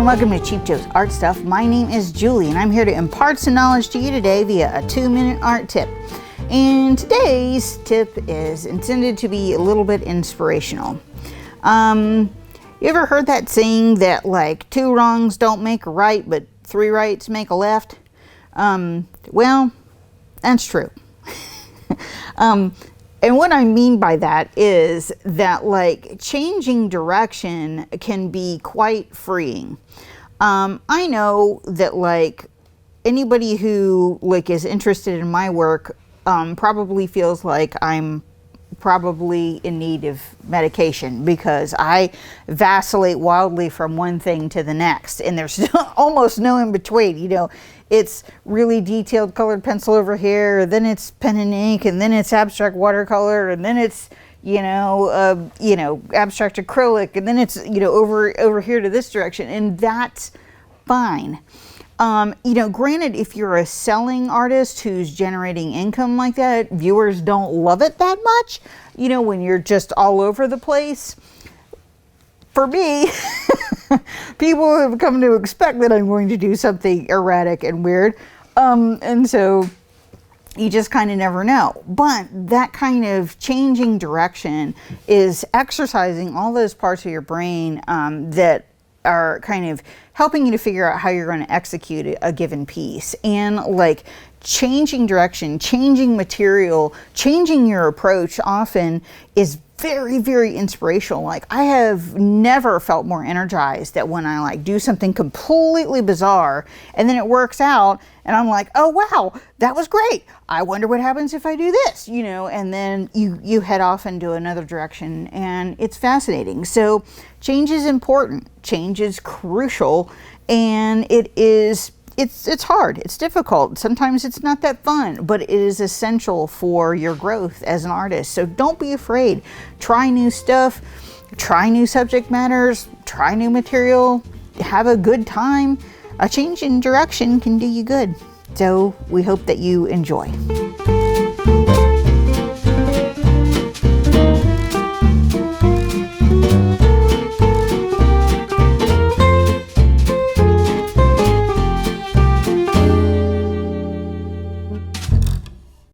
and welcome to Cheap Joe's Art Stuff. My name is Julie and I'm here to impart some knowledge to you today via a 2-minute art tip. And today's tip is intended to be a little bit inspirational. You ever heard that saying that like 2 wrongs don't make a right, but 3 rights make a left? Well, that's true. And what I mean by that is that like changing direction can be quite freeing. I know that like anybody who like is interested in my work probably feels like I'm probably in need of medication because I vacillate wildly from one thing to the next, and there's almost no in between. You know, it's really detailed colored pencil over here, then it's pen and ink, and then it's abstract watercolor, and then it's abstract acrylic, and then it's over here to this direction, and that's fine. Granted, if you're a selling artist who's generating income like that, viewers don't love it that much, when you're just all over the place. For me, people have come to expect that I'm going to do something erratic and weird. And so you just kind of never know. But that kind of changing direction is exercising all those parts of your brain that are kind of helping you to figure out how you're going to execute a given piece. And like changing direction, changing material, changing your approach often is very, very inspirational. Like I have never felt more energized that when I like do something completely bizarre and then it works out and I'm like, oh wow, that was great. I wonder what happens if I do this, and then you head off into another direction, and it's fascinating. So change is important. Change is crucial, and it's hard. It's difficult. Sometimes it's not that fun, but it is essential for your growth as an artist. So don't be afraid. Try new stuff, try new subject matters, try new material, have a good time. A change in direction can do you good. So we hope that you enjoy.